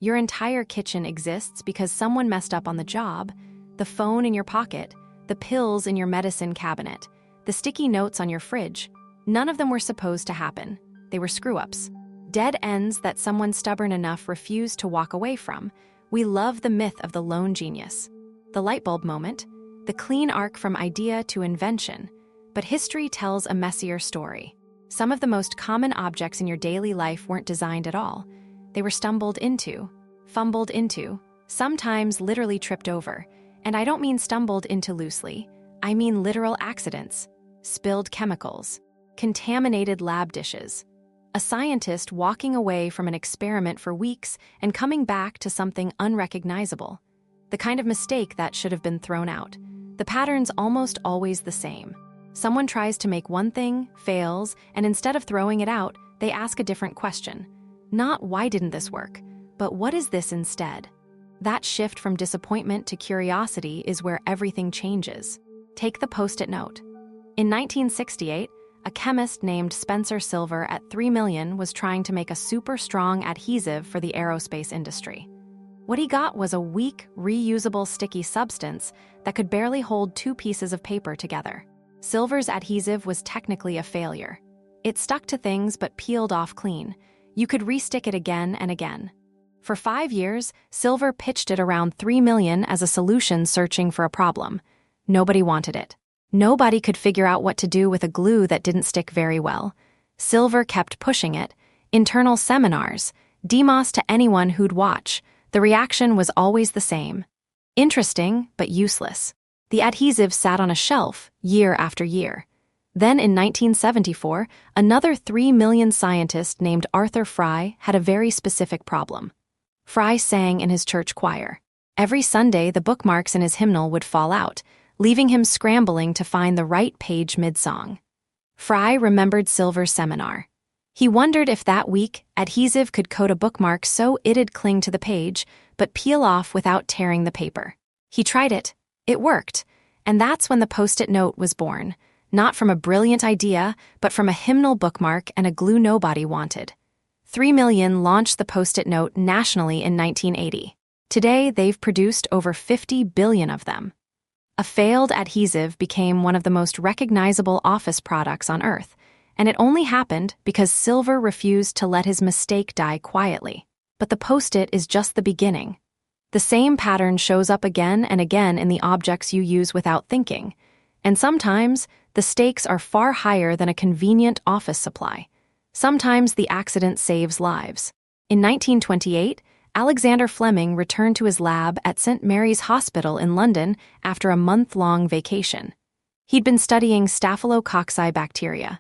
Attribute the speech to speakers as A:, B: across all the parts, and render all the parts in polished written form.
A: Your entire kitchen exists because someone messed up on the job. The phone in your pocket, the pills in your medicine cabinet, the sticky notes on your fridge. None of them were supposed to happen. They were screw-ups. Dead ends that someone stubborn enough refused to walk away from. We love the myth of the lone genius. The light bulb moment, the clean arc from idea to invention. But history tells a messier story. Some of the most common objects in your daily life weren't designed at all. They were stumbled into, fumbled into, sometimes literally tripped over. And I don't mean stumbled into loosely. I mean literal accidents. Spilled chemicals. Contaminated lab dishes. A scientist walking away from an experiment for weeks and coming back to something unrecognizable. The kind of mistake that should have been thrown out. The pattern's almost always the same. Someone tries to make one thing, fails, and instead of throwing it out, they ask a different question. Not why didn't this work, but what is this instead? That shift from disappointment to curiosity is where everything changes. Take the Post-it note. In 1968, a chemist named Spencer Silver at 3 million was trying to make a super strong adhesive for the aerospace industry. What he got was a weak, reusable sticky substance that could barely hold 2 pieces of paper together. Silver's adhesive was technically a failure. It stuck to things but peeled off clean. You could restick it again and again. For 5 years, Silver pitched it around 3 million as a solution searching for a problem. Nobody wanted it. Nobody could figure out what to do with a glue that didn't stick very well. Silver kept pushing it. Internal seminars, demos to anyone who'd watch. The reaction was always the same. Interesting, but useless. The adhesive sat on a shelf year after year. Then in 1974, another 3 million scientist named Arthur Fry had a very specific problem. Fry sang in his church choir. Every Sunday, the bookmarks in his hymnal would fall out, leaving him scrambling to find the right page mid-song. Fry remembered Silver's seminar. He wondered if that week, adhesive could coat a bookmark so it'd cling to the page, but peel off without tearing the paper. He tried it. It worked. And that's when the Post-it note was born. Not from a brilliant idea, but from a hymnal bookmark and a glue nobody wanted. 3 million launched the Post-it note nationally in 1980. Today, they've produced over 50 billion of them. A failed adhesive became one of the most recognizable office products on Earth, and it only happened because Silver refused to let his mistake die quietly. But the Post-it is just the beginning. The same pattern shows up again and again in the objects you use without thinking, and sometimes the stakes are far higher than a convenient office supply. Sometimes the accident saves lives. In 1928, Alexander Fleming returned to his lab at St. Mary's Hospital in London after a month-long vacation. He'd been studying Staphylococci bacteria.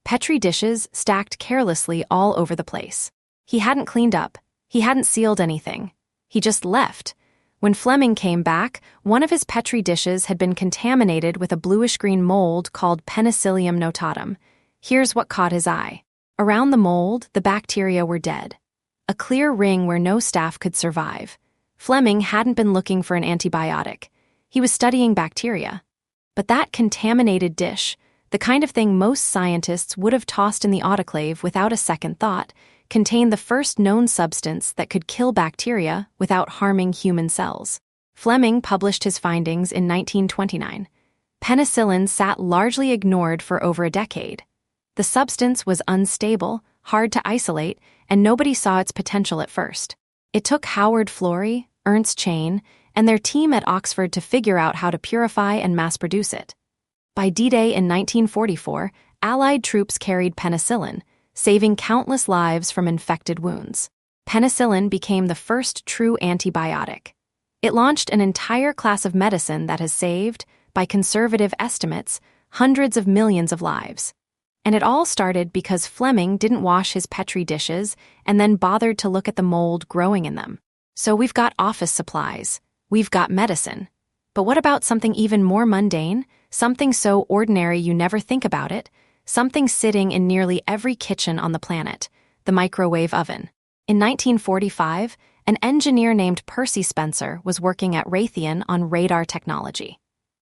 A: Petri dishes stacked carelessly all over the place. He hadn't cleaned up. He hadn't sealed anything. He just left. When Fleming came back, one of his Petri dishes had been contaminated with a bluish-green mold called Penicillium notatum. Here's what caught his eye. Around the mold, the bacteria were dead. A clear ring where no staff could survive. Fleming hadn't been looking for an antibiotic. He was studying bacteria. But that contaminated dish, the kind of thing most scientists would have tossed in the autoclave without a second thought, contained the first known substance that could kill bacteria without harming human cells. Fleming published his findings in 1929. Penicillin sat largely ignored for over a decade. The substance was unstable, hard to isolate, and nobody saw its potential at first. It took Howard Florey, Ernst Chain, and their team at Oxford to figure out how to purify and mass-produce it. By D-Day in 1944, Allied troops carried penicillin, saving countless lives from infected wounds. Penicillin became the first true antibiotic. It launched an entire class of medicine that has saved, by conservative estimates, hundreds of millions of lives. And it all started because Fleming didn't wash his Petri dishes and then bothered to look at the mold growing in them. So we've got office supplies. We've got medicine. But what about something even more mundane? Something so ordinary you never think about it? Something sitting in nearly every kitchen on the planet, the microwave oven. In 1945, an engineer named Percy Spencer was working at Raytheon on radar technology.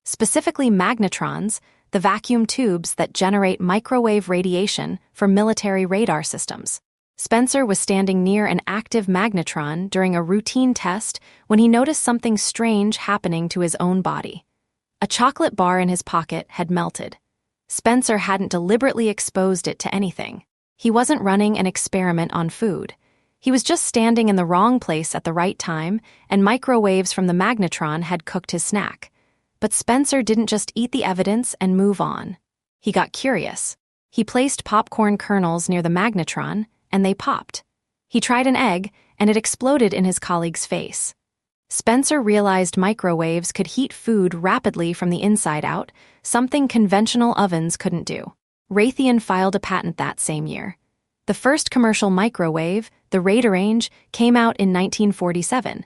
A: Specifically magnetrons, the vacuum tubes that generate microwave radiation for military radar systems. Spencer was standing near an active magnetron during a routine test when he noticed something strange happening to his own body. A chocolate bar in his pocket had melted. Spencer hadn't deliberately exposed it to anything. He wasn't running an experiment on food. He was just standing in the wrong place at the right time, and microwaves from the magnetron had cooked his snack. But Spencer didn't just eat the evidence and move on. He got curious. He placed popcorn kernels near the magnetron, and they popped. He tried an egg, and it exploded in his colleague's face. Spencer realized microwaves could heat food rapidly from the inside out, something conventional ovens couldn't do. Raytheon filed a patent that same year. The first commercial microwave, the Radarange, came out in 1947.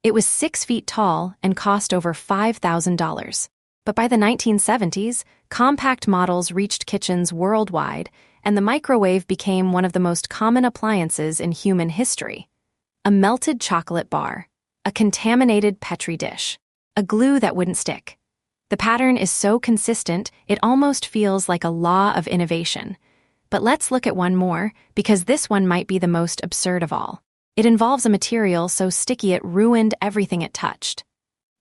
A: It was 6 feet tall and cost over $5,000. But by the 1970s, compact models reached kitchens worldwide, and the microwave became one of the most common appliances in human history. A melted chocolate bar, a contaminated Petri dish, a glue that wouldn't stick. The pattern is so consistent, it almost feels like a law of innovation. But let's look at one more, because this one might be the most absurd of all. It involves a material so sticky it ruined everything it touched.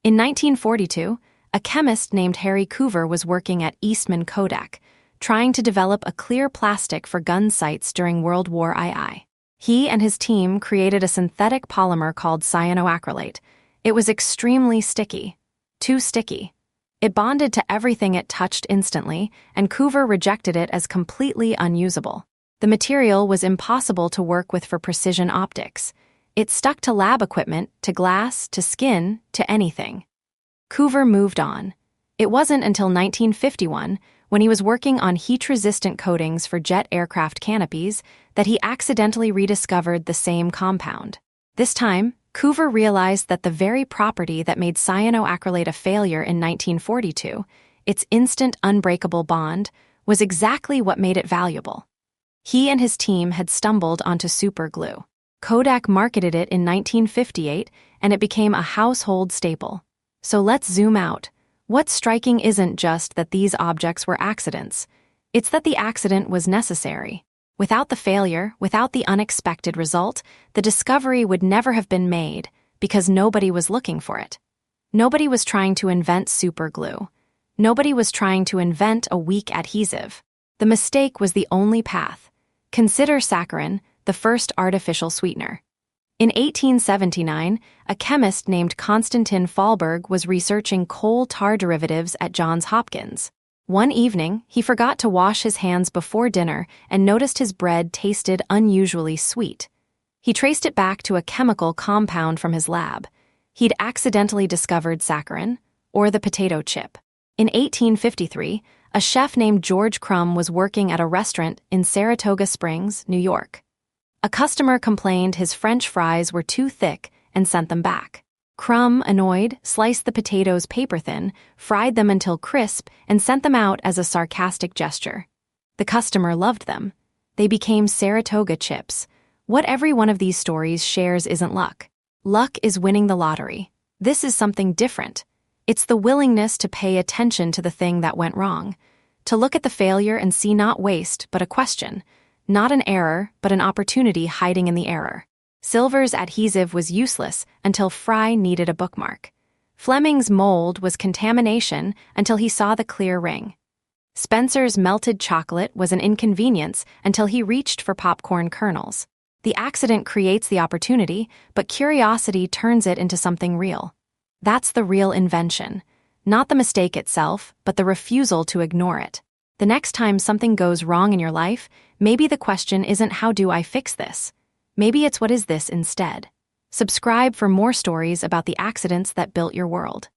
A: In 1942, a chemist named Harry Coover was working at Eastman Kodak, trying to develop a clear plastic for gun sights during World War II. He and his team created a synthetic polymer called cyanoacrylate. It was extremely sticky. Too sticky. It bonded to everything it touched instantly, and Coover rejected it as completely unusable. The material was impossible to work with for precision optics. It stuck to lab equipment, to glass, to skin, to anything. Coover moved on. It wasn't until 1951, when he was working on heat-resistant coatings for jet aircraft canopies, that he accidentally rediscovered the same compound. This time, Coover realized that the very property that made cyanoacrylate a failure in 1942, its instant unbreakable bond, was exactly what made it valuable. He and his team had stumbled onto superglue. Kodak marketed it in 1958, and it became a household staple. So let's zoom out. What's striking isn't just that these objects were accidents. It's that the accident was necessary. Without the failure, without the unexpected result, the discovery would never have been made, because nobody was looking for it. Nobody was trying to invent superglue. Nobody was trying to invent a weak adhesive. The mistake was the only path. Consider saccharin, the first artificial sweetener. In 1879, a chemist named Konstantin Fahlberg was researching coal tar derivatives at Johns Hopkins. One evening, he forgot to wash his hands before dinner and noticed his bread tasted unusually sweet. He traced it back to a chemical compound from his lab. He'd accidentally discovered saccharin, or the potato chip. In 1853, a chef named George Crumb was working at a restaurant in Saratoga Springs, New York. A customer complained his French fries were too thick and sent them back. Crumb, annoyed, sliced the potatoes paper-thin, fried them until crisp, and sent them out as a sarcastic gesture. The customer loved them. They became Saratoga chips. What every one of these stories shares isn't luck. Luck is winning the lottery. This is something different. It's the willingness to pay attention to the thing that went wrong, to look at the failure and see not waste, but a question, not an error, but an opportunity hiding in the error. Silver's adhesive was useless until Fry needed a bookmark. Fleming's mold was contamination until he saw the clear ring. Spencer's melted chocolate was an inconvenience until he reached for popcorn kernels. The accident creates the opportunity, but curiosity turns it into something real. That's the real invention. Not the mistake itself, but the refusal to ignore it. The next time something goes wrong in your life, maybe the question isn't how do I fix this? Maybe it's what is this instead? Subscribe for more stories about the accidents that built your world.